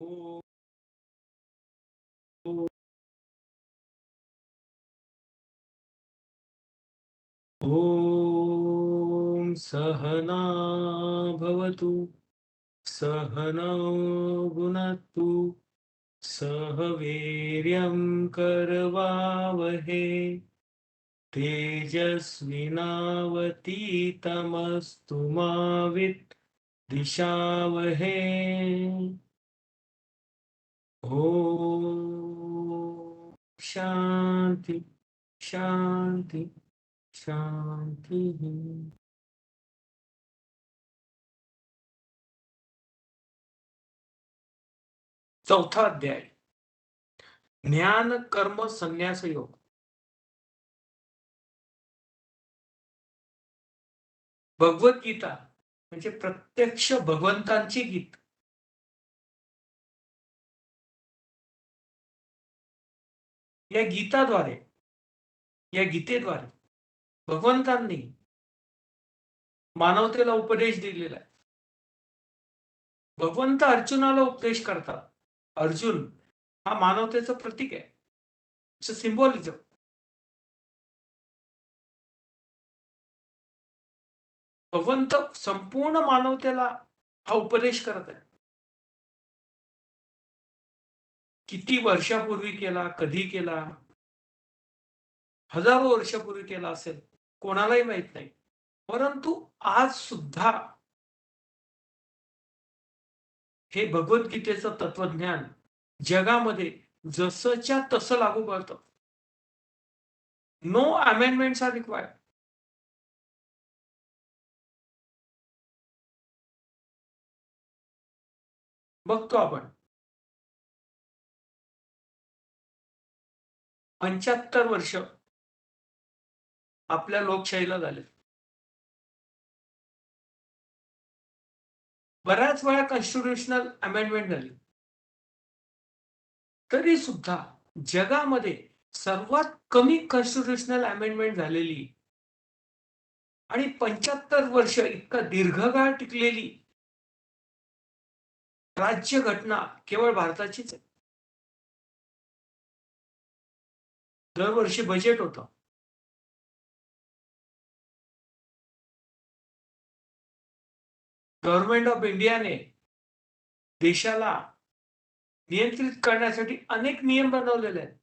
ओ, ओ, ॐ सहना भवतु सहनौ भुनक्तु सह वीर्यं करवावहे तेजस्विनावतीतमस्तु मा विद्विषावहे। ॐ शान्ति शान्ति शान्तिः। चौथा अध्याय, ज्ञान कर्म संन्यास योग. भगवद्गीता म्हणजे प्रत्यक्ष भगवंतांची गीत. या गीताद्वारे, या गीतेद्वारे भगवंतांनी मानवतेला उपदेश दिलेला आहे. भगवंत अर्जुनाला उपदेश करतात. अर्जुन हा मानवतेचं प्रतीक आहे. It's symbolism. भगवंत संपूर्ण मानवतेला हा उपदेश करत आहे. किती वर्षापूर्वी केला, कधी केला, हजारो वर्षापूर्वी केला असेल, कोणालाही माहित नाही. परंतु आज सुद्धा हे भगवद्गीतेचं तत्वज्ञान जगामध्ये जसंच्या तसं लागू पडतं. No amendments are required. बघतो आपण 75 वर्ष आपल्या लोकशाहीला झाले. बऱ्याच वेळा कॉन्स्टिट्यूशनल अमेंडमेंट झाली. तरी सुद्धा जगामध्ये सर्वात कमी कॉन्स्टिट्यूशनल अमेंडमेंट झालेली आणि 75 वर्ष इतका दीर्घकाळ टिकलेली राज्य घटना केवळ भारताचीच आहे. दरवर्षी बजेट होतं. गव्हर्नमेंट ऑफ इंडियाने देशाला नियंत्रित करण्यासाठी अनेक नियम बनवलेले आहेत.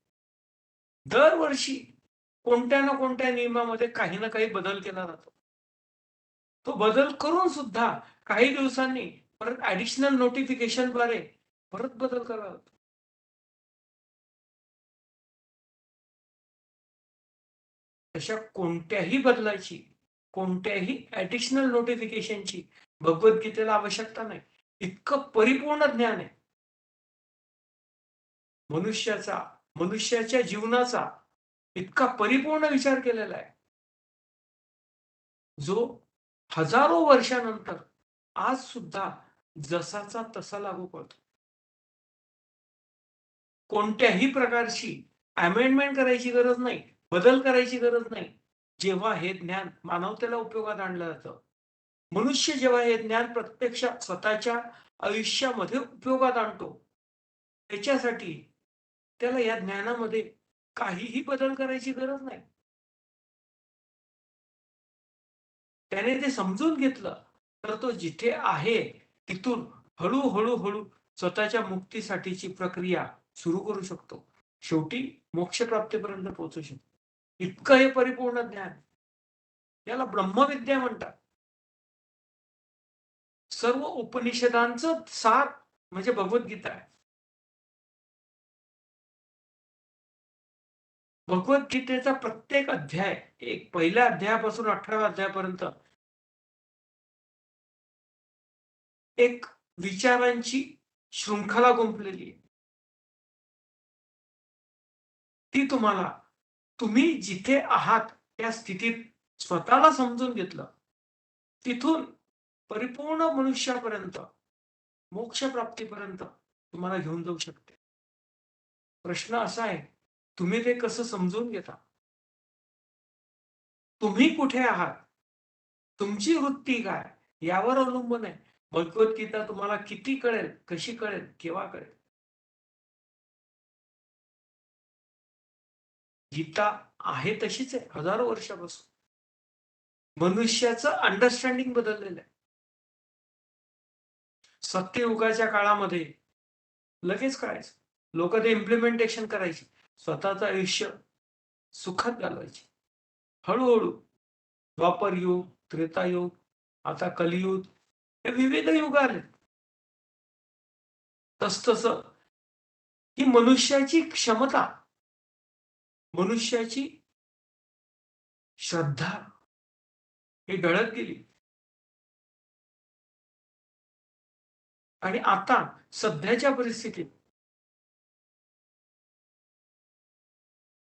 दरवर्षी कोणत्या ना कोणत्या नियमामध्ये काही ना काही बदल केला जातो. तो बदल करून सुद्धा काही दिवसांनी परत ऍडिशनल नोटिफिकेशनद्वारे परत बदल करावा लागतो. अशा कोणत्याही बदलाची, कोणत्याही ऍडिशनल नोटिफिकेशनची भगवद्गीतेला आवश्यकता नाही. इतकं परिपूर्ण ज्ञान आहे. मनुष्याच्या जीवनाचा इतका परिपूर्ण विचार केलेला आहे, जो हजारो वर्षानंतर आज सुद्धा जसाचा तसा लागू पडतो. कोणत्याही प्रकारची अमेंडमेंट करायची गरज नाही, बदल करायची गरज नाही. जेव्हा हे ज्ञान मानवतेला उपयोगात आणलं जातं, मनुष्य जेव्हा हे ज्ञान प्रत्यक्षात स्वतःच्या आयुष्यामध्ये उपयोगात आणतो, त्याच्यासाठी त्याला या ज्ञानामध्ये काहीही बदल करायची गरज नाही. त्याने ते समजून घेतलं तर तो जिथे आहे तिथून हळू स्वतःच्या मुक्तीसाठीची प्रक्रिया सुरू करू शकतो. शेवटी मोक्षप्राप्तीपर्यंत पोहोचू शकतो. इतकं हे परिपूर्ण ज्ञान, याला ब्रह्मविद्या म्हणतात. सर्व उपनिषदांचं सार म्हणजे भगवद्गीता आहे. भगवद्गीतेचा प्रत्येक अध्याय, एक पहिल्या अध्यायापासून 18व्या अध्यायापर्यंत एक विचारांची शृंखला गुंफलेली आहे. ती तुम्ही जिथे आहात त्या स्थितीत स्वतःला समजून घेतलं, तिथून परिपूर्ण मनुष्यापर्यंत, मोक्षप्राप्तीपर्यंत तुम्हाला घेऊन जाऊ शकते. प्रश्न असा आहे, तुम्ही ते कसं समजून घेता? तुम्ही कुठे आहात? तुमची वृत्ती काय? यावर अवलंबून आहे. भगवद्गीता तुम्हाला किती कळेल, कशी कळेल, केव्हा कळेल? गीता आहे तशीच आहे हजारो वर्षापासून. मनुष्याचं अंडरस्टँडिंग बदललेलं आहे. सत्ययुगाच्या काळामध्ये लगेच कळायचं. लोकं ते इम्प्लिमेंटेशन करायची. स्वतःचं आयुष्य सुखात घालवायची. हळू-हळू द्वापरयुग, त्रेतायुग, आता कलियुग हे विविध युग आलेत. तसतसं ही मनुष्याची क्षमता, मनुष्याची श्रद्धा ही ढळत गेली. आणि आता सध्याच्या परिस्थितीत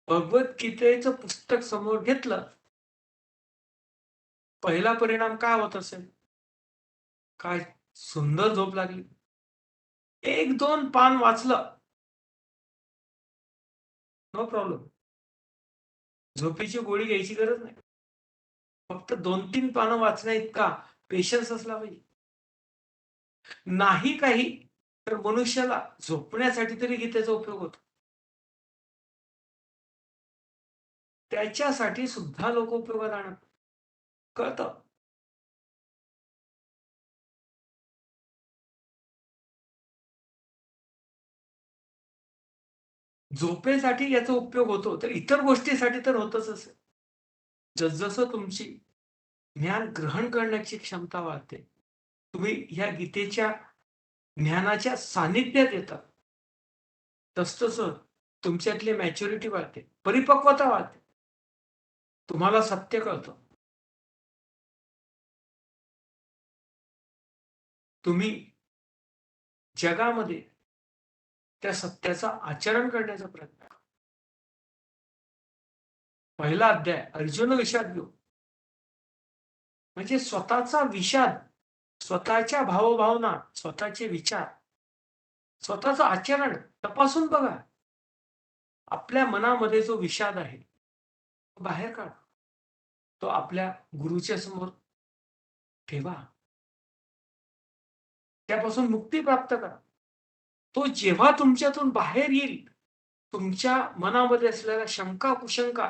भगवद्गीतेचं पुस्तक समोर घेतलं, पहिला परिणाम काय होत असेल? काय सुंदर झोप लागली. 1-2 पान वाचलं, नो प्रॉब्लेम. झोपेची गोळी घ्यायची गरज नाही. फक्त 2-3 पानं वाचण्याइतका पेशन्स असला पाहिजे. नाही काही, तर मनुष्याला झोपण्यासाठी तरी गीतेचा उपयोग होतो. त्याच्यासाठी सुद्धा लोकं उपयोगात आणत. कळतं. झोपेसाठी याचा उपयोग होतो, तर इतर गोष्टीसाठी तर होतच असेल. जसजसं तुमची ज्ञान ग्रहण करण्याची क्षमता वाढते, तुम्ही ह्या गीतेच्या ज्ञानाच्या सानिध्यात येतात, तसतसं तुमच्यातली मॅच्युरिटी वाढते, परिपक्वता वाढते. तुम्हाला सत्य कळतं. तुम्ही जगामध्ये त्या सत्याचं आचरण करण्याचा प्रयत्न करा. पहिला अध्याय अर्जुन विषाद घेऊ. म्हणजे स्वतःचा विषाद, स्वतःच्या भावभावना, स्वतःचे विचार, स्वतःचं आचरण तपासून बघा. आपल्या मनामध्ये जो विषाद आहे, तो बाहेर काढा. तो आपल्या गुरुच्या समोर ठेवा. त्यापासून मुक्ती प्राप्त करा. तो जेव्हा तुमच्यातून बाहेर येईल, तुमच्या मनामध्ये असलेल्या शंका, कुशंका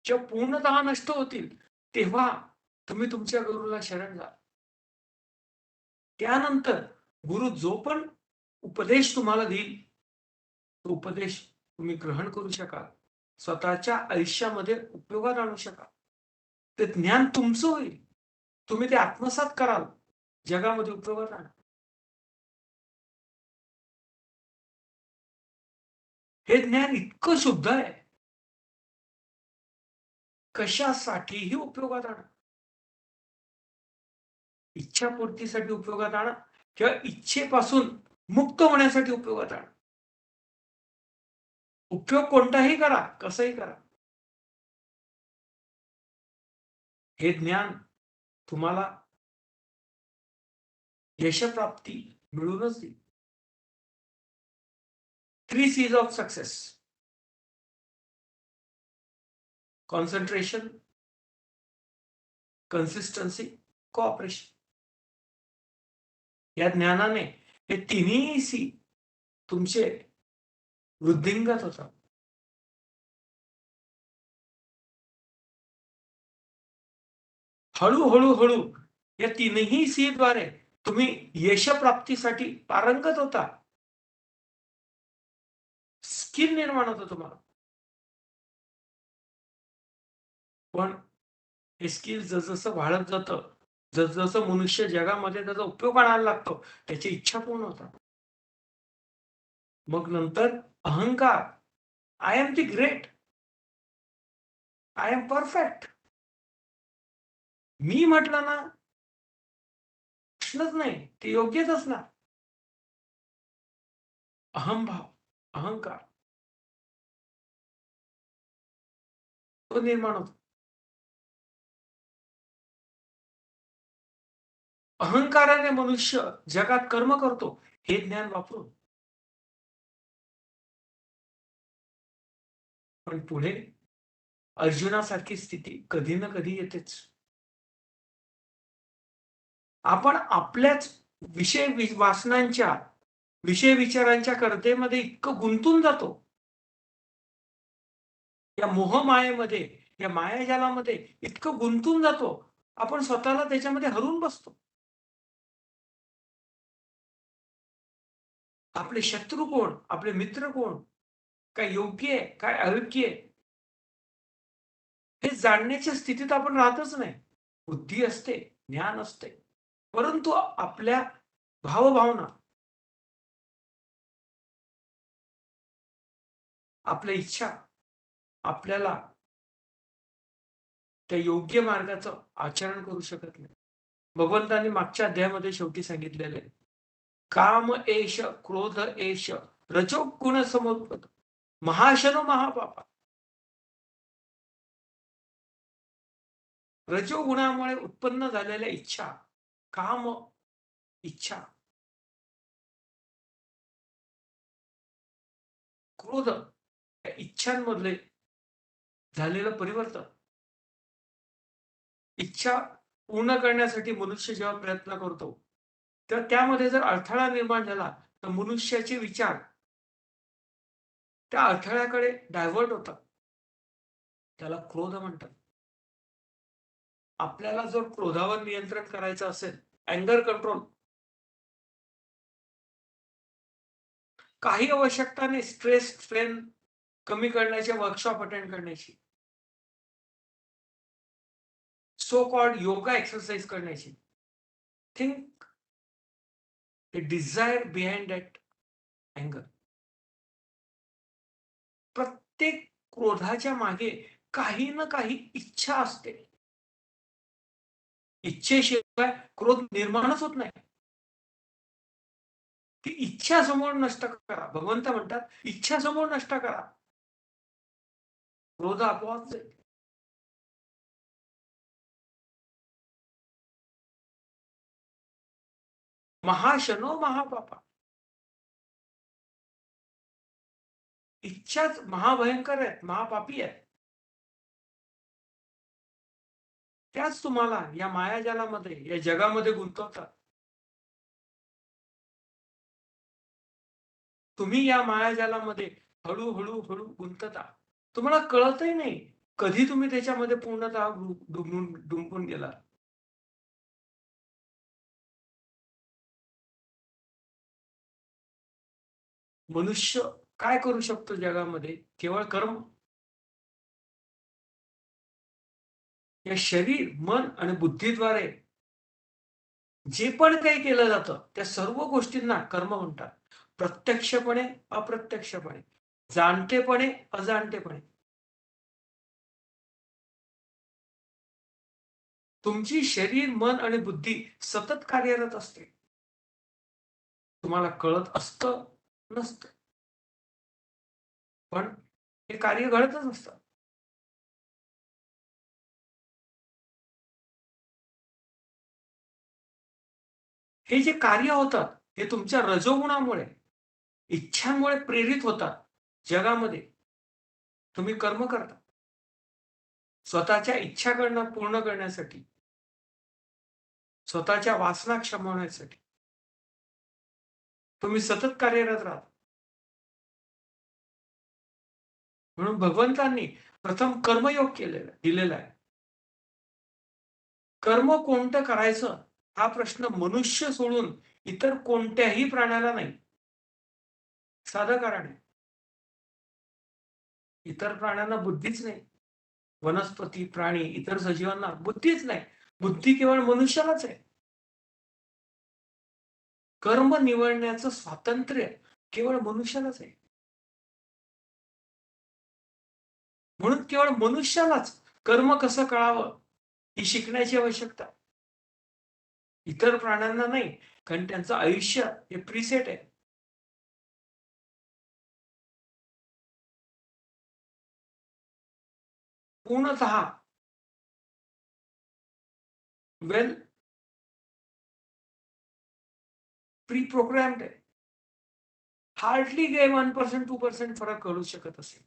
जेव्हा पूर्णतः नष्ट होतील, तेव्हा तुम्ही तुमच्या गुरुला शरण जा. त्यानंतर गुरु जो पण उपदेश तुम्हाला देईल, तो उपदेश तुम्ही ग्रहण करू शकाल. स्वतःच्या आयुष्यामध्ये उपयोगात आणू शकाल. ते ज्ञान तुमचं होईल. तुम्ही ते आत्मसात कराल. जगामध्ये उपयोगात आणा. हे ज्ञान इतकं शुद्ध आहे. कशासाठीही उपयोगात आणा. इच्छापूर्तीसाठी उपयोगात आणा किंवा इच्छेपासून मुक्त होण्यासाठी उपयोगात आणा. उपयोग कोणताही करा, कसंही करा. हे ज्ञान तुम्हाला यशप्राप्ती मिळवूनच देईल. 3 C's of success. Concentration, consistency, cooperation. या ज्ञानाने हे तिन्ही सी तुमचे वृद्धिंगत होतात. हळू या तीनही सी द्वारे तुम्ही यशप्राप्तीसाठी पारंगत होता. स्किल निर्माण होतं तुम्हाला. पण हे स्किल जसं वाढत जातं, जसं मनुष्य जगामध्ये त्याचा उपयोग आणायला लागतो, त्याची इच्छा पूर्ण होतात. मग नंतर अहंकार, I am the great, I am perfect. मी म्हटलं ना, प्रश्नच नाही. ते योग्यच असणार. अहंभाव, अहंकार तो निर्माण होतो. अहंकाराने मनुष्य जगात कर्म करतो, हे ज्ञान वापरून. पण पुढे अर्जुनासारखी स्थिती कधी ना कधी येतेच. आपण आपल्याच वासनांच्या, विषय विचारांच्या कर्तेमध्ये इतकं गुंतून जातो, या मोहमायेमध्ये, या मायाजालामध्ये इतकं गुंतून जातो, आपण स्वतःला त्याच्यामध्ये हरवून बसतो. आपले शत्रू कोण? आपले मित्र कोण? काय योग्य आहे? काय अयोग्य आहे? हे जाणण्याच्या स्थितीत आपण राहतच नाही. बुद्धी असते, ज्ञान असते. परंतु आपल्या भावभावना, आपल्या इच्छा आपल्याला त्या योग्य मार्गाचं आचरण करू शकत नाही. भगवंतांनी मागच्या अध्यायामध्ये शेवटी सांगितलेलं आहे. काम एष, क्रोध एष, रजो गुण समुत्पद, महाशनो महापापा. रजोगुणामुळे उत्पन्न झालेल्या इच्छा, काम, इच्छा, क्रोध या इच्छांमधले झालेलं परिवर्तन, इच्छा पूर्ण करण्यासाठी मनुष्य जेव्हा प्रयत्न करतो, तर त्यामध्ये जर अडथळा निर्माण झाला, तर मनुष्याचे विचार त्या अडथळ्याकडे डायव्हर्ट होतात. त्याला क्रोध म्हणतात. आपल्याला जर क्रोधावर नियंत्रण करायचं असेल, अँगर कंट्रोल, काही आवश्यकता नाही स्ट्रेस, स्ट्रेन कमी करण्याचे वर्कशॉप अटेंड करण्याची, सो कॉल्ड योगा एक्सरसाइज करण्याची. Think the desire behind that अँगर. प्रत्येक क्रोधाच्या मागे काही ना काही इच्छा असते. इच्छेशिवाय क्रोध निर्माणच होत नाही. ती इच्छा समोर नष्ट करा. भगवंत म्हणतात, इच्छा समोर नष्ट करा. क्रोध आपोआप जाईल. महाशनो महापापा. इच्छाच महाभयंकर आहेत, महापापी आहेत. त्याच तुम्हाला या मायाजालामध्ये, या जगामध्ये गुंतवतात. तुम्ही या मायाजालामध्ये हळू हळू गुंतता. तुम्हाला कळतही नाही, कधी तुम्ही त्याच्यामध्ये पूर्णतः डुंबून गेला. मनुष्य काय करू शकतो जगामध्ये? केवळ कर्म. या शरीर, मन आणि बुद्धीद्वारे जे पण काही केलं जातं, त्या सर्व गोष्टींना कर्म म्हणतात. प्रत्यक्षपणे, अप्रत्यक्षपणे, जाणतेपणे, अजाणतेपणे. तुमची शरीर, मन आणि बुद्धी सतत कार्यरत असते. तुम्हाला कळत असतं, नसतं. पण हे कार्य घडतच असतं. हे जे कार्य होतात, हे तुमच्या रजोगुणामुळे, इच्छांमुळे प्रेरित होतात. जगामध्ये तुम्ही कर्म करता. स्वतःच्या इच्छाकडनं पूर्ण करण्यासाठी, स्वतःच्या वासना क्षमवण्यासाठी तुम्ही सतत कार्यरत राहता. म्हणून भगवंतांनी प्रथम कर्मयोग दिलेला आहे. कर्म कोणतं करायचं हा प्रश्न मनुष्य सोडून इतर कोणत्याही प्राण्याला नाही. साधं कारण आहे. इतर प्राण्यांना बुद्धीच नाही. वनस्पती, प्राणी, इतर सजीवांना बुद्धीच नाही. बुद्धी केवळ मनुष्यालाच आहे. कर्म निवडण्याचं स्वातंत्र्य केवळ मनुष्यालाच आहे. म्हणून केवळ मनुष्यालाच कर्म कसं कळावं ही शिकण्याची आवश्यकता. इतर प्राण्यांना नाही, कारण त्यांचं आयुष्य हे प्रीसेट आहे. पूर्णतः वेल प्री प्रोग्राम्ड आहे. हार्डली काही 1% 2% फरक कळू शकत असेल.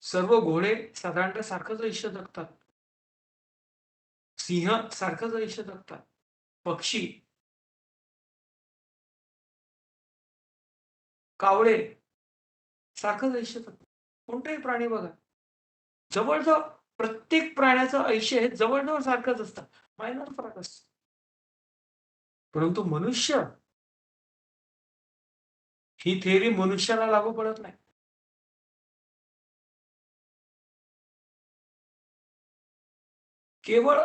सर्व घोडे साधारणतः सारखंच आयुष्य जगतात. सिंह सारखंच आयुष्य जगतात. पक्षी, कावळे सारखंच आयुष्य जगतात. कोणताही प्राणी बघा, जवळ-जवळ प्रत्येक प्राण्याचं आयुष्य हे जवळ-जवळ सारखंच असतं. मायनर फरक असतो. परंतु मनुष्य, ही थिअरी मनुष्याला लागू पडत नाही. केवळ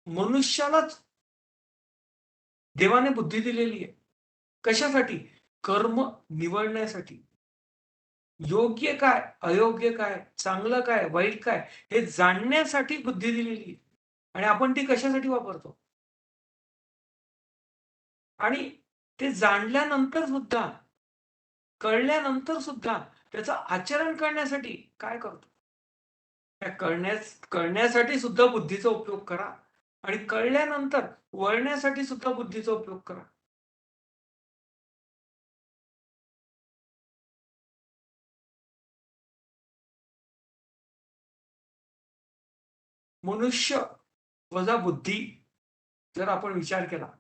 मनुष्यालाच देवाने बुद्धी दिलेली आहे. कशासाठी? कर्म निवडण्यासाठी. योग्य काय, अयोग्य काय, चांगलं काय, वाईट काय हे जाणण्यासाठी बुद्धी दिलेली आहे. आणि आपण ती कशासाठी वापरतो? आणि ते जाणल्यानंतर सुद्धा, कळल्यानंतर सुद्धा त्याचं आचरण करण्यासाठी काय करतो? त्या कळण्यासाठी सुद्धा बुद्धीचा उपयोग करा आणि कळल्यानंतर वळण्यासाठी सुद्धा बुद्धीचा उपयोग करा. मनुष्य वजा बुद्धी जर आपण विचार केला,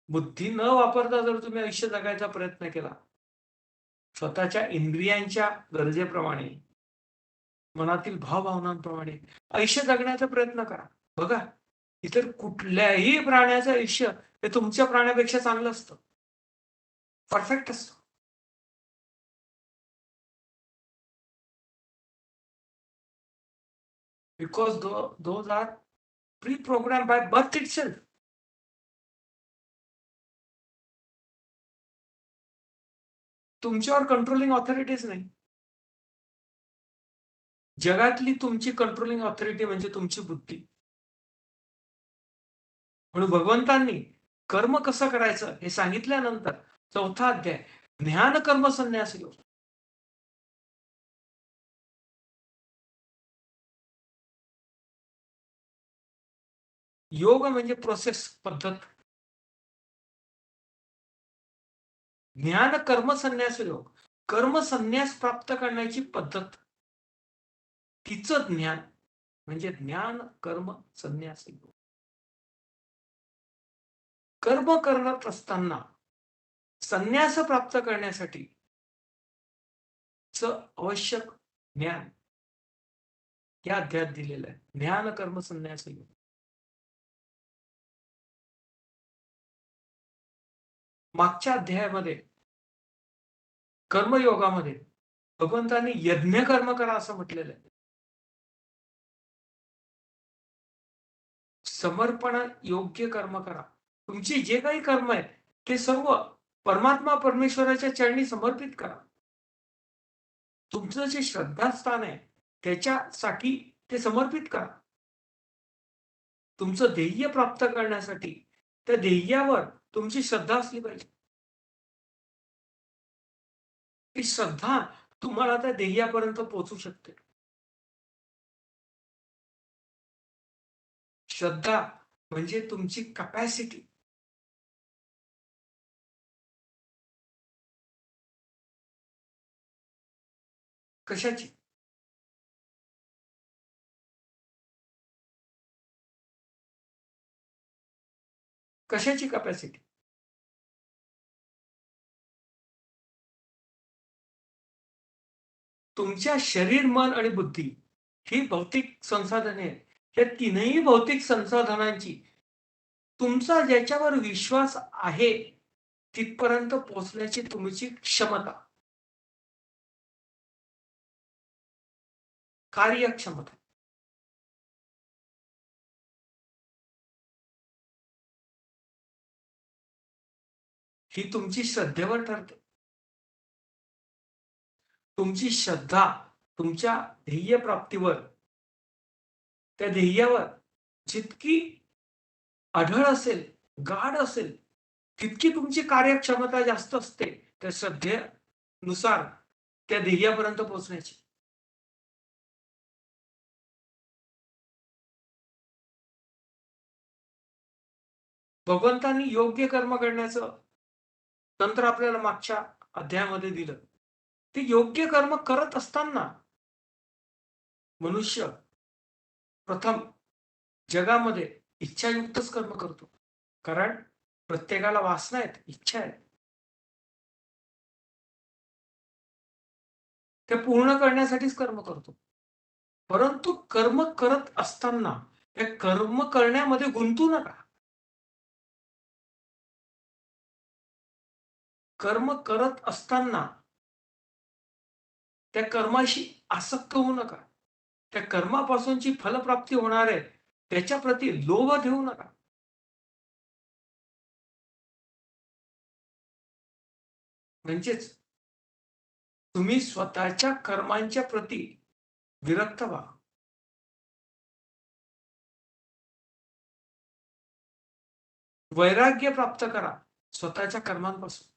बुद्धी न वापरता जर तुम्ही आयुष्य जगायचा प्रयत्न केला, स्वतःच्या इंद्रियांच्या गरजेप्रमाणे, मनातील भावभावनांप्रमाणे आयुष्य जगण्याचा प्रयत्न करा. बघा, इतर कुठल्याही प्राण्याचं आयुष्य हे तुमच्या प्राण्यापेक्षा चांगलं असतं. परफेक्ट असतं. Because those are pre-programmed by birth itself. तुमच्यावर कंट्रोलिंग ऑथॉरिटीच नाही. जगातली तुमची कंट्रोलिंग ऑथॉरिटी म्हणजे तुमची बुद्धी. म्हणून भगवंतांनी कर्म कसं करायचं हे सांगितल्यानंतर 4था अध्याय ज्ञान कर्म संन्यास योग. योग म्हणजे प्रोसेस, पद्धत. ज्ञान कर्म संन्यास योग, कर्म संन्यास प्राप्त करण्याची पद्धत, तिचं ज्ञान म्हणजे ज्ञान कर्म संन्यास योग. कर्म करत असताना संन्यास प्राप्त करण्यासाठी आवश्यक ज्ञान या अध्यायात दिलेलं आहे. ज्ञान कर्म संन्यास योग. मागच्या अध्यायामध्ये कर्मयोगामध्ये भगवंतांनी यज्ञ कर्म करा असं म्हटलेलं आहे. समर्पण योग्य कर्म करा. तुमची जे काही कर्म आहे ते सर्व परमात्मा परमेश्वराच्या चरणी समर्पित करा. तुमचं जे श्रद्धास्थान आहे त्याच्यासाठी ते समर्पित करा. तुमचं ध्येय प्राप्त करण्यासाठी त्या ध्येयावर तुमची श्रद्धा असली पाहिजे. ती श्रद्धा तुम्हाला त्या ध्येयापर्यंत पोहोचू शकते. श्रद्धा म्हणजे तुमची कपॅसिटी. कशाची? कशाची कपॅसिटी? तुमच्या शरीर, मन आणि बुद्धी ही भौतिक संसाधने आहेत. या तीनही भौतिक संसाधनांची तुमचा ज्याच्यावर विश्वास आहे तिथपर्यंत पोहोचण्याची तुमची क्षमता, कार्यक्षमता, ही तुमची श्रद्धेवर ठरते. तुमची श्रद्धा तुमच्या ध्येय प्राप्तीवर, त्या ध्येयावर जितकी अढळ असेल, गाढ असेल, तितकी तुमची कार्यक्षमता जास्त असते त्या श्रद्धेनुसार त्या ध्येयापर्यंत पोहोचण्याची. भगवंतांनी योग्य कर्म करण्याचं तंत्र आपल्याला मागच्या अध्यायामध्ये दिलं. ते योग्य कर्म करत असताना मनुष्य प्रथम जगामध्ये इच्छायुक्तच कर्म करतो. कारण प्रत्येकाला वासना आहेत, इच्छा आहेत. ते पूर्ण करण्यासाठीच कर्म करतो. परंतु कर्म करत असताना त्या कर्म करण्यामध्ये गुंतू नका. कर्म करत असताना त्या कर्माशी आसक्त होऊ नका. त्या कर्मापासूनची फलप्राप्ती होणार आहे, त्याच्या प्रती लोभ ठेवू नका. म्हणजेच तुम्ही स्वतःच्या कर्मांच्या प्रती विरक्त व्हा. वैराग्य प्राप्त करा स्वतःच्या कर्मांपासून.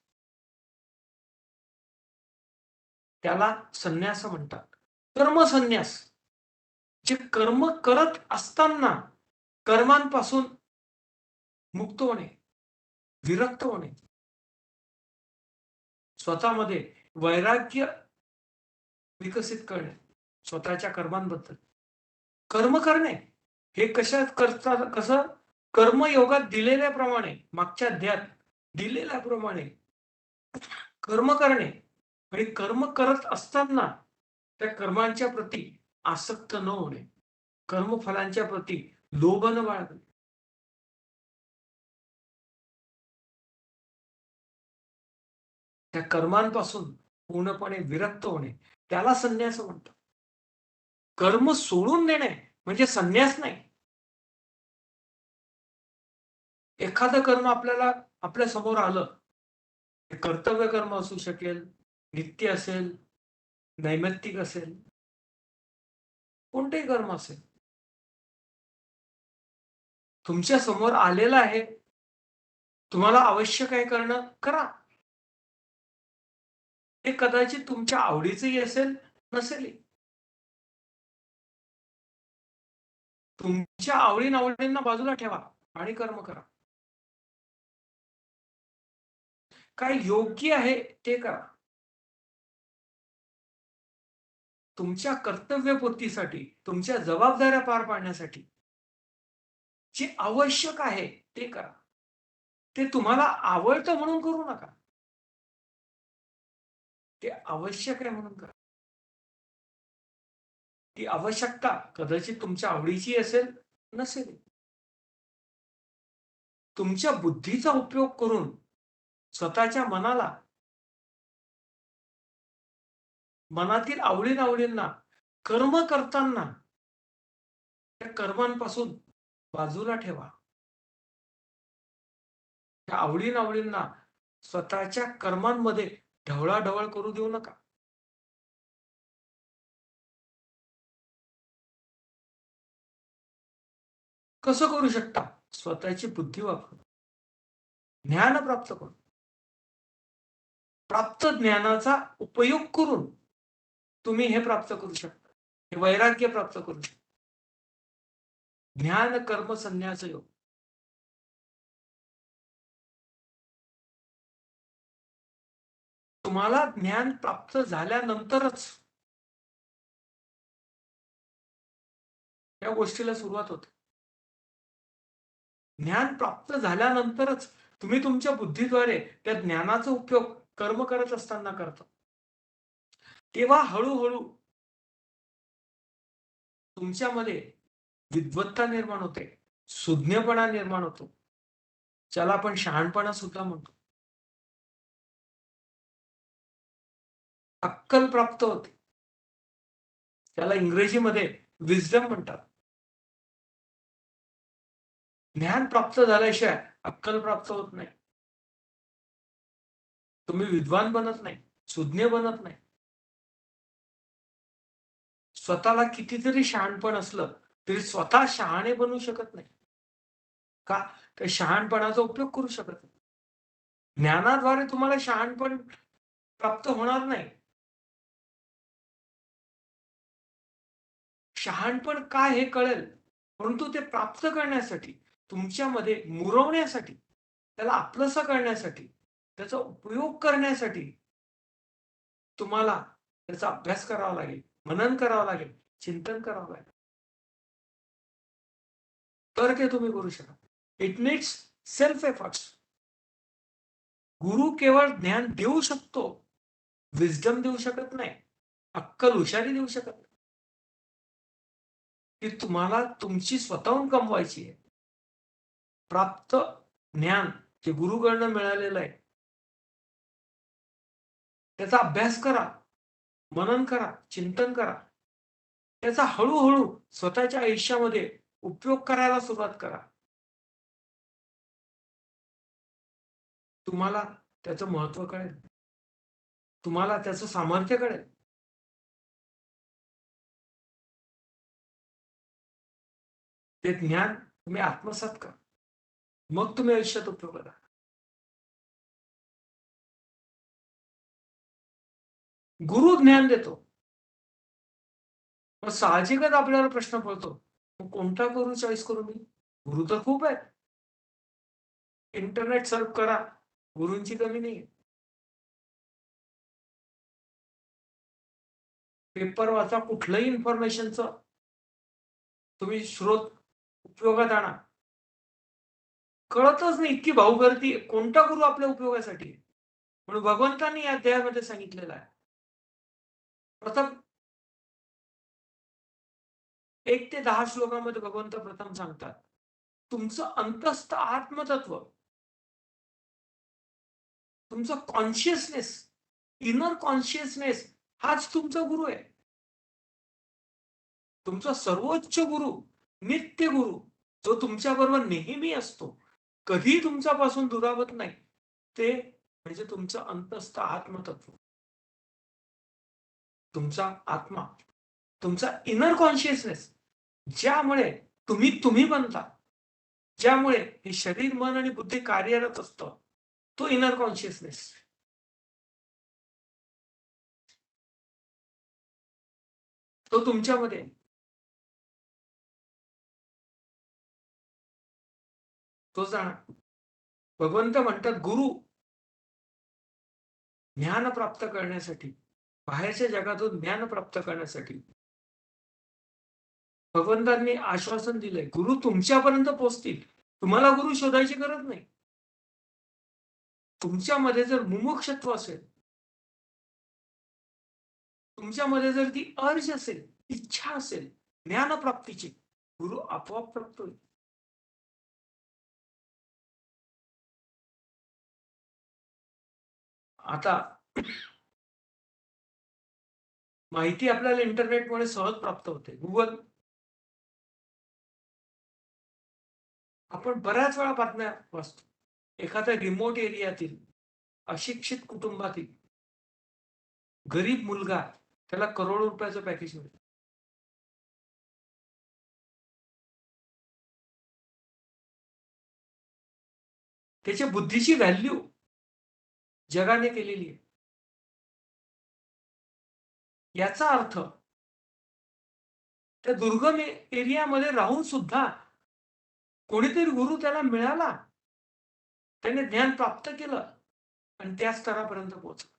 त्याला संन्यास म्हणतात. कर्मसन्यास. जे कर्म करत असताना कर्मांपासून मुक्त होणे, विरक्त होणे. स्वतःमध्ये वैराग्य विकसित करणे स्वतःच्या कर्मांबद्दल. कर्म करणे हे कशात करतात, कसं कर्मयोगात दिलेल्याप्रमाणे, मागच्या अध्यायात दिलेल्याप्रमाणे कर्म करणे आणि कर्म करत असताना त्या कर्मांच्या प्रती आसक्त न होणे, कर्मफलांच्या प्रती लोभ न बाळगणे. त्या कर्मांपासून पूर्णपणे विरक्त होणे, त्याला संन्यास म्हणतात. कर्म सोडून देणे म्हणजे संन्यास नाही. एखादं कर्म आपल्याला आपल्या समोर आलं, ते कर्तव्य कर्म असू शकेल, नित्य असेल, नैमित्तिक असेल, कोणतेही कर्म असेल. तुमच्या समोर आलेलं आहे, तुम्हाला आवश्यक आहे करणं, करा. ते कदाचित तुमच्या आवडीचंही असेल, नसेलही. तुमच्या आवडी-निवडींना बाजूला ठेवा आणि कर्म करा. काय योग्य आहे ते करा. तुमच्या कर्तव्यपूर्तीसाठी, तुमच्या जबाबदाऱ्या पार पाडण्यासाठी जे आवश्यक आहे ते करा. ते तुम्हाला आवडतं म्हणून करू नका. ते आवश्यक आहे म्हणून करा. ती आवश्यकता कदाचित तुमच्या आवडीची असेल, नसेल. तुमच्या बुद्धीचा उपयोग करून स्वतःच्या मनाला, मनातील आवडी-निवडींना कर्म करताना त्या कर्मांपासून बाजूला ठेवा. त्या आवडी-निवडींना स्वतःच्या कर्मांमध्ये ढवळाढवळ करू देऊ नका. कसं करू शकता? स्वतःची बुद्धी वापरून, ज्ञान प्राप्त करून, प्राप्त ज्ञानाचा उपयोग करून तुम्ही हे प्राप्त करू शकता. हे वैराग्य प्राप्त करू शकता. ज्ञान कर्म संन्यास योग. तुम्हाला ज्ञान प्राप्त झाल्यानंतरच या गोष्टीला सुरुवात होते. ज्ञान प्राप्त झाल्यानंतरच तुम्ही तुमच्या बुद्धीद्वारे त्या ज्ञानाचा उपयोग कर्म करत असताना करता. तेव्हा हळू-हळू तुमच्यामध्ये विद्वत्ता निर्माण होते, सुज्ञपणा निर्माण होतो. ज्याला आपण शहाणपणा सुद्धा म्हणतो. अक्कल प्राप्त होते. त्याला इंग्रजीमध्ये विस्डम म्हणतात. ज्ञान प्राप्त झाल्याशिवाय अक्कल प्राप्त होत नाही. तुम्ही विद्वान बनत नाही, सुज्ञ बनत नाही. स्वतःला कितीतरी शहाणपण असलं तरी स्वतः शहाणे बनू शकत नाही. का? तर शहाणपणाचा उपयोग करू शकत नाही. ज्ञानाद्वारे तुम्हाला शहाणपण प्राप्त होणार नाही. शहाणपण काय हे कळेल, परंतु ते प्राप्त करण्यासाठी, तुमच्यामध्ये मुरवण्यासाठी, त्याला आपलंसं करण्यासाठी, त्याचा उपयोग करण्यासाठी तुम्हाला त्याचा अभ्यास करावा लागेल, मनन करावं लागेल, चिंतन करावं लागेल. तर ते तुम्ही करू शकाल. It needs self efforts. गुरु केवळ ज्ञान देऊ शकतो, विजडम देऊ शकत नाही, अक्कल हुशारी देऊ शकत नाही. ती तुम्हाला तुमची स्वतःहून कमवायची आहे. प्राप्त ज्ञान जे गुरुकडनं मिळालेलं आहे, त्याचा अभ्यास करा, मनन करा, चिंतन करा. त्याचा हळूहळू स्वतःच्या आयुष्यामध्ये उपयोग करायला सुरुवात करा. तुम्हाला त्याचं महत्व कळेल. तुम्हाला त्याचं सामर्थ्य कळेल. ते ज्ञान तुम्ही आत्मसात करा. मग तुम्ही आयुष्यात उपयोग करा. गुरु ज्ञान देतो. मग साहजिकच आपल्याला प्रश्न पडतो, मग कोणता गुरु चॉईस करू मी? गुरु तर खूप आहेत. इंटरनेट सर्फ करा. गुरूंची कमी नाहीये. पेपर वाचा, कुठलंही इन्फॉर्मेशनचं तुम्ही स्रोत उपयोगात आणा. कळतच नाही, इतकी भाऊगर्दी आहे. कोणता गुरु आपल्या उपयोगासाठी आहे? म्हणून भगवंतांनी या अध्यायामध्ये सांगितलेलं आहे. प्रथम 1 ते 10 श्लोकामध्ये भगवंत प्रथम सांगतात, तुमचं अंतस्थ आत्मतत्व, तुमचं कॉन्शियसनेस, इनर कॉन्शियसनेस हाच तुमचा गुरु आहे. तुमचा सर्वोच्च गुरु, नित्य गुरु, जो तुमच्या बरोबर नेहमी असतो, कधी तुमच्यापासून दुरावत नाही, ते म्हणजे तुमचं अंतस्थ आत्मतत्व, तुमचा आत्मा, तुमचा इनर कॉन्शियसनेस, ज्यामुळे तुम्ही तुम्ही बनता, ज्यामुळे हे शरीर, मन आणि बुद्धी कार्यरत असतं, तो इनर कॉन्शियसनेस. तो तुमच्यामध्ये, तो जाणार. भगवंत म्हणतात, गुरु ज्ञान प्राप्त करण्यासाठी, बाहेरच्या जगातून ज्ञान प्राप्त करण्यासाठी भगवंतांनी आश्वासन दिलंय, गुरु तुमच्यापर्यंत पोहोचतील. तुम्हाला गुरु शोधायची गरज नाही. तुमच्यामध्ये जर मुमुक्षत्व असेल, तुमच्यामध्ये जर ती अर्ज असेल, इच्छा असेल ज्ञानप्राप्तीची, गुरु आपोआप प्राप्त होईल. आता माहिती आपल्याला इंटरनेटमुळे सहज प्राप्त होते. गुगल, आपण बऱ्याच वेळा बातम्या वाचतो. एखाद्या रिमोट एरियातील, अशिक्षित कुटुंबातील गरीब मुलगा, त्याला करोडो रुपयाचं पॅकेज मिळतं. त्याच्या बुद्धीची व्हॅल्यू जगाने केलेली आहे. याचा अर्थ त्या दुर्गम एरियामध्ये राहून सुद्धा कोणीतरी गुरु त्याला मिळाला, त्याने ज्ञान प्राप्त केलं आणि त्या स्तरापर्यंत पोहोचला.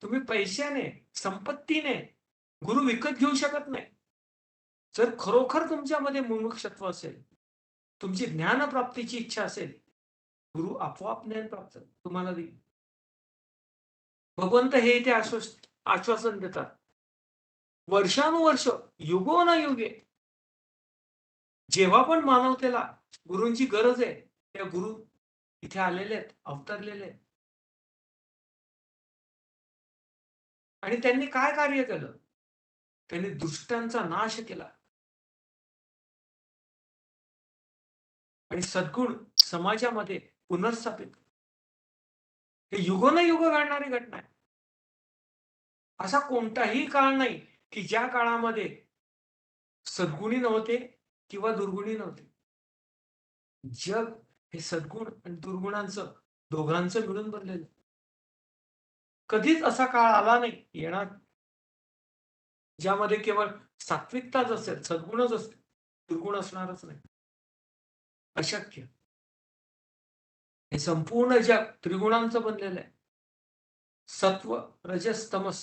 तुम्ही पैशाने, संपत्तीने गुरु विकत घेऊ शकत नाही. जर खरोखर तुमच्यामध्ये मुमुक्षत्व असेल, तुमची ज्ञानप्राप्तीची इच्छा असेल, गुरु आपोआप ज्ञान प्राप्त तुम्हाला देईल. भगवंत हे इथे आश्वासन देतात. वर्षानुवर्ष, युगो ना युगे, जेव्हा पण मानवतेला गुरूंची गरज आहे, त्या गुरु इथे आलेले आहेत, अवतरलेले आहेत. आणि त्यांनी काय कार्य केलं? त्यांनी दुष्टांचा नाश केला आणि सद्गुण समाजामध्ये पुनर्स्थापित. हे युगोनयुग घडणारी घटना आहे. असा कोणताही काळ नाही की ज्या काळामध्ये सद्गुणी नव्हते किंवा दुर्गुणी नव्हते. जग हे सद्गुण आणि दुर्गुणांचं दोघांचं मिळून बनलेलं. कधीच असा काळ आला नाही, येणार, ज्यामध्ये केवळ सात्विकताच असेल, सद्गुणच असतील, दुर्गुण असणारच नाही. अशक्य. हे संपूर्ण जग त्रिगुणांचं बनलेलं आहे. सत्व, रजस, तमस.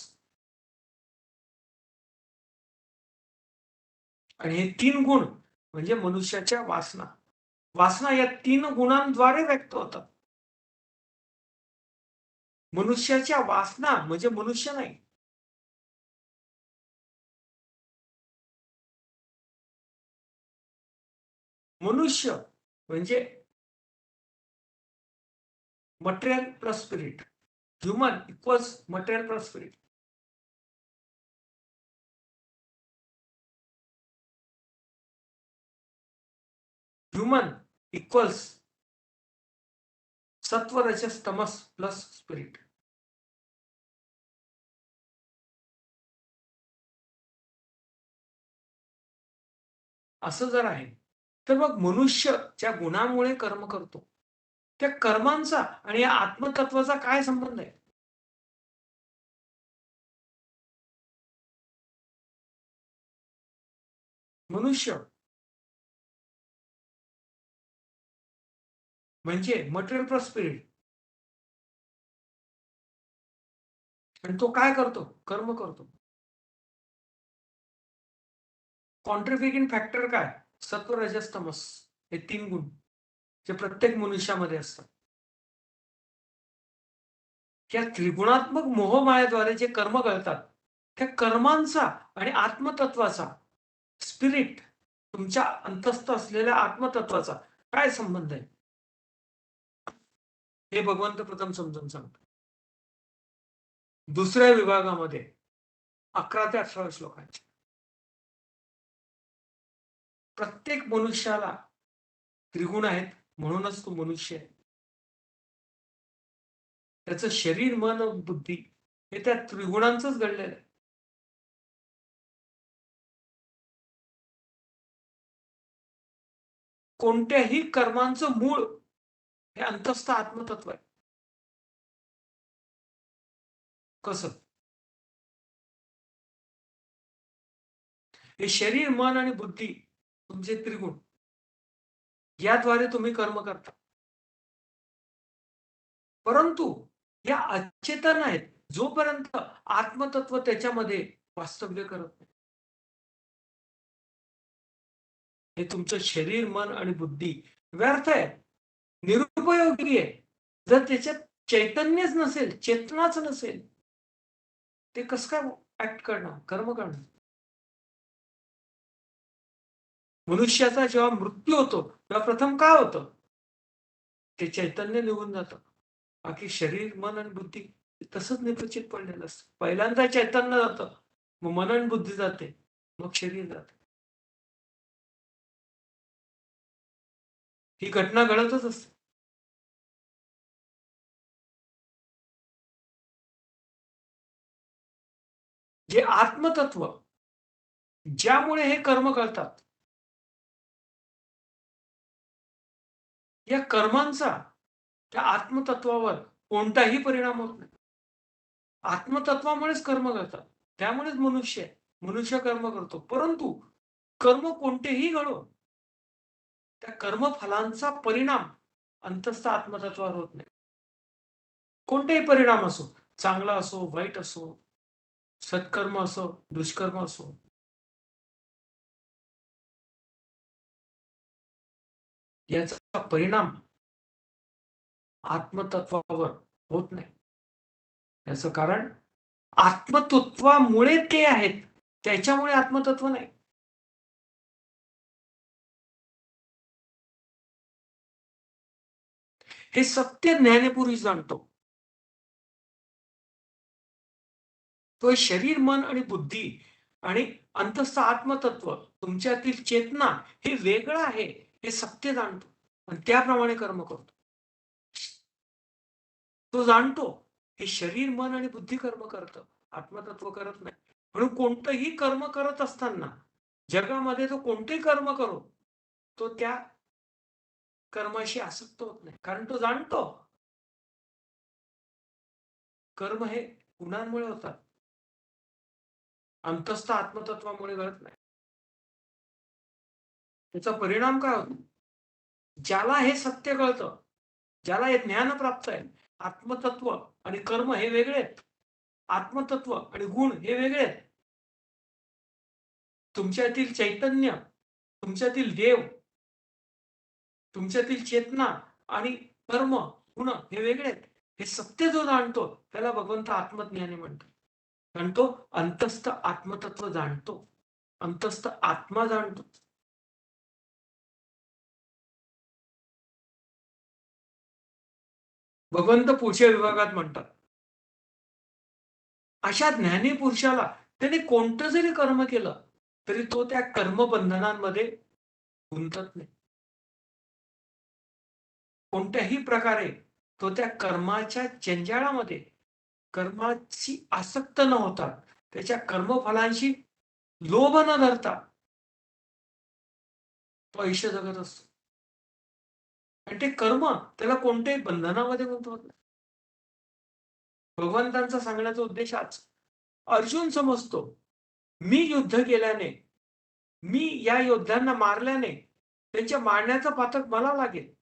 आणि हे 3 गुण म्हणजे मनुष्याच्या वासना. वासना या 3 गुणांद्वारे व्यक्त होतात. मनुष्याच्या वासना म्हणजे मनुष्य नाही. मनुष्य म्हणजे material plus spirit. Human equals material plus spirit. Human equals सत्व रजस तमस प्लस स्पिरिट. असं जर आहे तर मग मनुष्य ज्या गुणामुळे कर्म करतो त्या कर्मांचा आणि या आत्मतत्वाचा काय संबंध आहे? मनुष्य म्हणजे मटेरियल प्लस स्पिरिट. आणि तो काय करतो? कर्म करतो. कॉन्ट्रिब्युटिंग फॅक्टर काय? सत्व रजस तमस हे 3 गुण जे प्रत्येक मनुष्यामध्ये असतात. या त्रिगुणात्मक मोहमायाद्वारे जे कर्म घडतात त्या कर्मांचा आणि आत्मतत्वाचा स्पिरिट तुमच्या अंतस्थ असलेल्या आत्मतत्वाचा काय संबंध आहे? हे भगवंत प्रथम समजून सांगतो. दुसऱ्या विभागामध्ये 11 ते 18 श्लोकांचे. प्रत्येक मनुष्याला त्रिगुण आहेत म्हणूनच तो मनुष्य आहे. त्याचं शरीर, मन, बुद्धी हे त्या त्रिगुणांचंच घडलेलं आहे. कोणत्याही कर्मांचं मूळ हे अंतस्थ आत्मतत्व आहे. कसं? हे शरीर, मन आणि बुद्धी तुमचे त्रिगुण याद्वारे तुम्ही कर्म करता. परंतु या अचेतन आहेत जोपर्यंत आत्मतत्व त्याच्यामध्ये वास्तव्य करत नाही. हे तुमचं शरीर, मन आणि बुद्धी व्यर्थ आहे, निरुपयोगी आहे. जर त्याच्यात चैतन्यच नसेल, चेतनाच नसेल, ते कसं काय ऍक्ट करणार, कर्म करणार? मनुष्याचा जेव्हा मृत्यू होतो तेव्हा प्रथम काय होतं? ते चैतन्य निघून जातं. बाकी शरीर, मन आणि बुद्धी तसंच निपचित पडलेलं असतं. पहिल्यांदा चैतन्य जातं, मग मन आणि बुद्धी जाते, मग शरीर जाते. ही घटना घडतच असते. जे आत्मतत्व ज्यामुळे हे कर्म करतात, या कर्मांचा त्या आत्मतत्वावर कोणताही परिणाम होत नाही. आत्मतत्वामुळेच कर्म करतात. त्यामुळेच मनुष्य आहे. मनुष्य कर्म करतो. परंतु कर्म कोणतेही घडो, त्या कर्मफलांचा परिणाम अंतस्थ आत्मतत्वावर होत नाही. कोणतेही परिणाम असो, चांगला असो, वाईट असो, सत्कर्म असो, दुष्कर्म असो, याचा परिणाम आत्मतत्वावर होत नाही. याचं कारण आत्मतत्वामुळे ते आहेत. त्याच्यामुळे आत्मतत्व नाही. हे सत्य ज्ञानेपुरुष जाणतो. तो शरीर, मन आणि बुद्धी आणि अंतस्थ आत्मतत्व तुमच्यातील चेतना हे वेगळं आहे हे सत्य जाणतो आणि त्याप्रमाणे कर्म करतो. तो जाणतो हे शरीर, मन आणि बुद्धी कर्म करतं, आत्मतत्व करत नाही. म्हणून कोणतंही कर्म करत असताना जगामध्ये तो कोणतेही कर्म करो, तो त्या कर्माशी आसक्त होत नाही. कारण तो जाणतो कर्म हे गुणांमुळे होतात. अंतस्थ आत्मतत्वामुळे घडत नाही. त्याचा परिणाम काय होतो? ज्याला हे सत्य कळतं, ज्याला हे ज्ञान प्राप्त आहे, आत्मतत्व आणि कर्म हे वेगळे आहेत. आत्मतत्व आणि गुण हे वेगळे आहेत. तुमच्यातील चैतन्य तुमच्यातील देव, तुमच्यातील चेतना आणि कर्म, गुण हे वेगळे आहेत. हे सत्य जो जाणतो त्याला भगवंत आत्मज्ञानी म्हणतो. कारण तो अंतस्थ आत्मतत्व जाणतो. अंतस्थ आत्मा जाणतो. भगवंत पुढच्या विभागात म्हणतात, अशा ज्ञानी पुरुषाला त्याने कोणतं जरी कर्म केलं तरी तो त्या कर्मबंधनांमध्ये गुंतत नाही. कोणत्याही प्रकारे तो त्या कर्माच्या जंजाळामध्ये, कर्माची आसक्त न होता, त्याच्या कर्मफलांशी लोभ न धरता तो आयुष्य जगत असतो. आणि ते कर्म त्याला कोणत्याही बंधनामध्ये गुंतवत नाही. भगवंतांचा सांगण्याचा उद्देश हाच. अर्जुन समजतो, मी युद्ध केल्याने, मी या योद्ध्यांना मारल्याने त्यांच्या मारण्याचं पातक मला लागेल.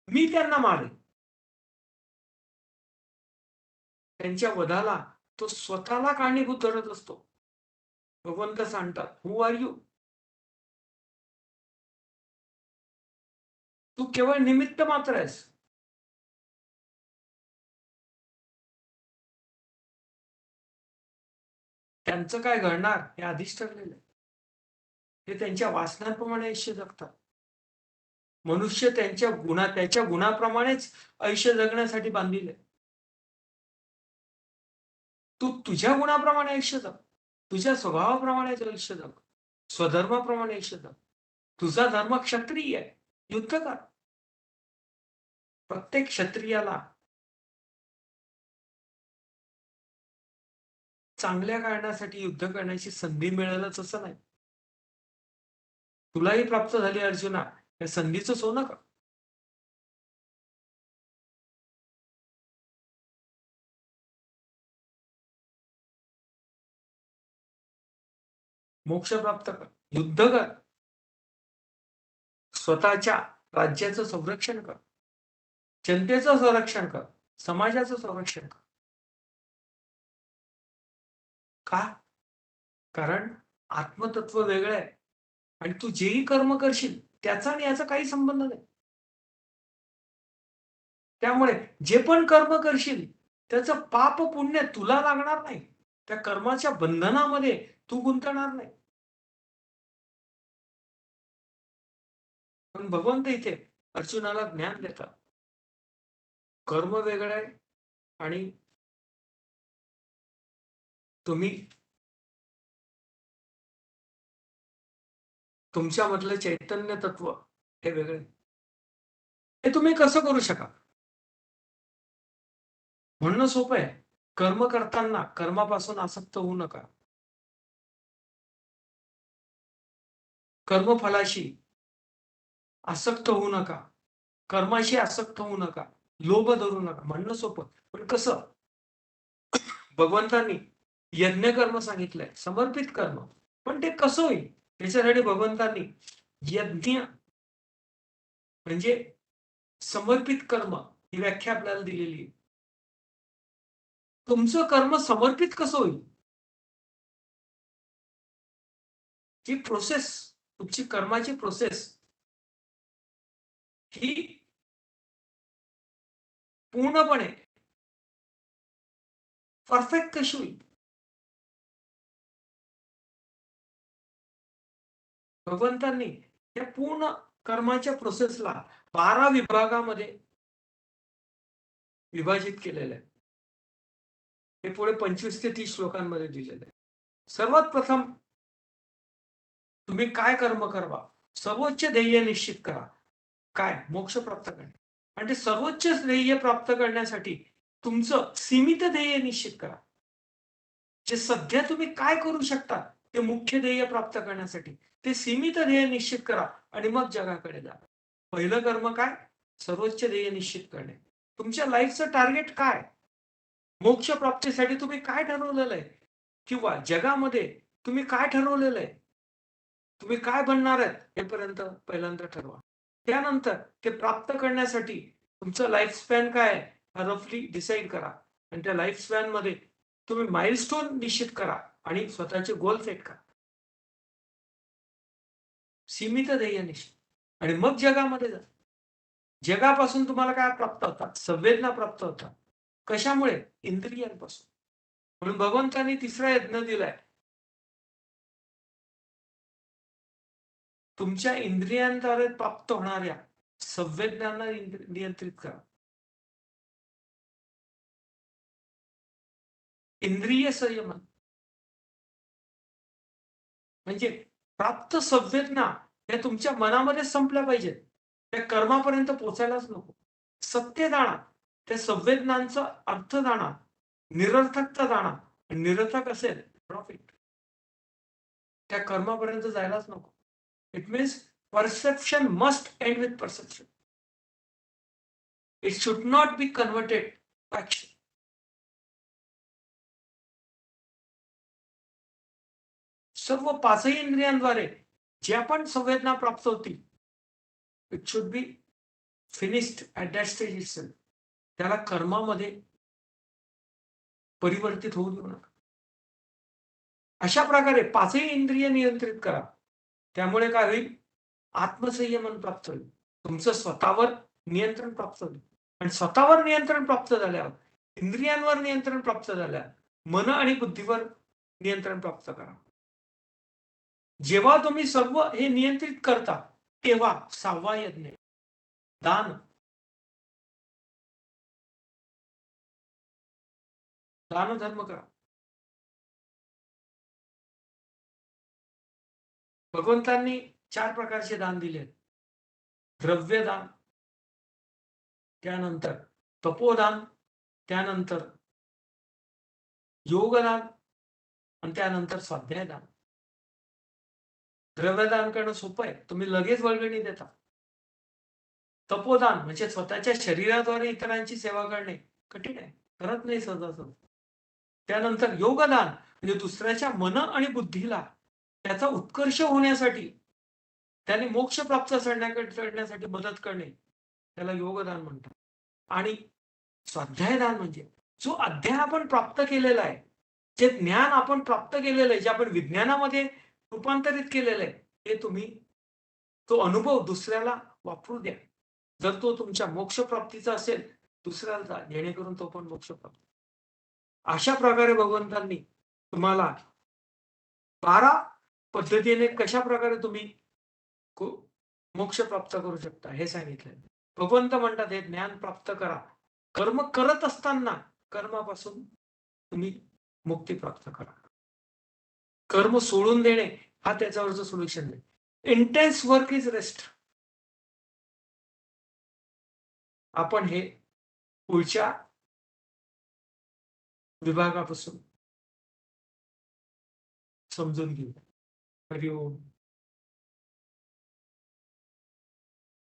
मी त्यांना मारेन. त्यांच्या वधाला तो स्वतःला कारणीभूत धरत असतो. भगवंत सांगतात, हू आर यू? तू केवळ निमित्त मात्र आहेस. त्यांचं काय घडणार हे आधीच ठरलेलं आहे. ते त्यांच्या वासनांप्रमाणे आयुष्य जगतात. मनुष्य त्याच्या गुणाप्रमाणेच आयुष्य जगण्यासाठी बांधील आहे. तू तुझ्या गुणाप्रमाणे आयुष्य जग. तुझ्या स्वभावाप्रमाणे आयुष्य जग. स्वधर्माप्रमाणे आयुष्य जग. तुझा धर्म क्षत्रिय आहे. युद्ध कर. प्रत्येक क्षत्रियाला चांगल्या कारणासाठी युद्ध करण्याची संधी मिळेलच असं नाही. तुलाही प्राप्त झाली अर्जुना, या संधीचं सोनं कर. मोक्ष प्राप्त कर. युद्ध कर. स्वतःच्या राज्याचं संरक्षण कर. जनतेचं संरक्षण कर. समाजाचं संरक्षण कर. का? कारण आत्मतत्व वेगळं आहे आणि तू जेही कर्म करशील त्याचा आणि याचा काही संबंध नाही. त्यामुळे जे पण कर्म करशील त्याचं पाप पुण्य तुला लागणार नाही. त्या कर्माच्या बंधनामध्ये तू गुंतणार नाही. पण भगवंत इथे अर्जुनाला ज्ञान देतात. कर्म वेगळं आहे आणि तुम्ही तुमच्यामधलं चैतन्य तत्व हे वेगळे. हे तुम्ही कसं करू शकाल? म्हणणं सोपं आहे. कर्म करताना कर्मापासून आसक्त होऊ नका. कर्मफलाशी आसक्त होऊ नका. कर्माशी आसक्त होऊ नका. लोभ धरू नका. म्हणणं सोपं. पण कसं? भगवंतांनी यज्ञ कर्म सांगितलंय, समर्पित कर्म. पण ते कसं होईल? त्याच्यासाठी भगवंतांनी यज्ञ म्हणजे समर्पित कर्म ही व्याख्या आपल्याला दिलेली आहे. तुमचं कर्म समर्पित कसं होईल? जी प्रोसेस, तुमची कर्माची प्रोसेस ही पूर्णपणे परफेक्ट कशी होईल? भगवंतांनी या पूर्ण कर्माच्या प्रोसेसला 12 विभागामध्ये विभाजित केलेलं आहे. हे पुढे 25 ते 30 श्लोकांमध्ये दिलेलं आहे. सर्वात प्रथम तुम्ही काय कर्म करावा? सर्वोच्च ध्येय निश्चित करा. काय? मोक्ष प्राप्त करणे. आणि ते सर्वोच्च ध्येय प्राप्त करण्यासाठी तुमचं सीमित ध्येय निश्चित करा. जे सध्या तुम्ही काय करू शकता ते मुख्य ध्येय प्राप्त करण्यासाठी ते सीमित ध्येय निश्चित करा आणि मग जगाकडे जा. पहिलं कर्म काय? सर्वोच्च ध्येय निश्चित करणे. तुमच्या लाईफचं टार्गेट काय? मोक्ष प्राप्तीसाठी तुम्ही काय ठरवलेलं आहे? किंवा जगामध्ये तुम्ही काय ठरवलेलं आहे? तुम्ही काय बनणार आहेत? हे पर्यंत पहिल्यांदा ठरवा. त्यानंतर ते प्राप्त करण्यासाठी तुमचं लाईफ स्पॅन काय आहे? हा रफली डिसाईड करा. आणि त्या लाईफ स्पॅन मध्ये तुम्ही माइलस्टोन निश्चित करा आणि स्वतःचे गोल सेट करा. सीमित ध्येयनिष्ठ. आणि मग जगामध्ये जा. जगापासून तुम्हाला काय प्राप्त होतात? संवेदना प्राप्त होतात. कशामुळे? इंद्रियांपासून. म्हणून भगवंतांनी तिसरा यज्ञ दिलाय. तुमच्या इंद्रियांद्वारे प्राप्त होणाऱ्या संवेदनांना नियंत्रित करा. इंद्रिय संयमन म्हणजे प्राप्त संवेदना या तुमच्या मनामध्ये संपल्या पाहिजेत. त्या कर्मापर्यंत पोहोचायलाच नको. सत्य जाणा, त्या संवेदनांचा अर्थ जाणा, निरर्थकता जाणा. निरर्थक असेल प्रॉफिट. त्या कर्मापर्यंत जायलाच नको. It means perception must end with perception. It should not be converted to action. सर्व पाचही इंद्रियांद्वारे ज्या पण संवेदना प्राप्त होतील, it should be finished at that stage itself. त्याला कर्मामध्ये परिवर्तित होऊ देऊ नका. अशा प्रकारे पाचही इंद्रिय नियंत्रित करा. त्यामुळे काय होईल? आत्मसंयमन प्राप्त होईल. तुमचं स्वतःवर नियंत्रण प्राप्त होईल. आणि स्वतःवर नियंत्रण प्राप्त झाल्यावर, इंद्रियांवर नियंत्रण प्राप्त झाल्यावर, मन आणि बुद्धीवर नियंत्रण प्राप्त करा. जेव्हा तुम्ही सर्व हे नियंत्रित करता, तेव्हा 6वा यज्ञ दान. दान धर्म करा. भगवंतांनी 4 प्रकारचे दान दिले आहेत. द्रव्यदान, त्यानंतर तपोदान, त्यानंतर योगदान आणि त्यानंतर स्वाध्यायदान. द्रव्यदान करणं सोपं आहे. तुम्ही लगेच वर्गणी देता. तपोदान म्हणजे स्वतःच्या शरीराद्वारे इतरांची सेवा करणे कठीण आहे. करत नाही सहजासहजी. त्यानंतर योगदान म्हणजे दुसऱ्याच्या मन आणि बुद्धीला त्याचा उत्कर्ष होण्यासाठी, त्याने मोक्ष प्राप्त करण्यासाठी मदत करणे, त्याला योगदान म्हणतात. आणि स्वाध्यायदान म्हणजे जो अध्याय आपण प्राप्त केलेला आहे, जे ज्ञान आपण प्राप्त केलेलं आहे, जे आपण विज्ञानामध्ये रूपांतरित केलेलं आहे, ते तुम्ही तो अनुभव दुसऱ्याला वापरू द्या. जर तो तुमच्या मोक्षप्राप्तीचा असेल, दुसऱ्याला द्या, जेणेकरून तो पण मोक्ष प्राप्त. अशा प्रकारे भगवंतांनी तुम्हाला 12 पद्धतीने कशा प्रकारे तुम्ही मोक्ष प्राप्त करू शकता हे सांगितलंय. भगवंत म्हणतात हे ज्ञान प्राप्त करा. कर्म करत असताना कर्मापासून तुम्ही मुक्ती प्राप्त करा. कर्म सोडून देणे हा त्याच्यावरचं सोल्युशन नाही. Intense work is rest. आपण हे पुढच्या विभागापासून समजून घेऊ. हरिओम.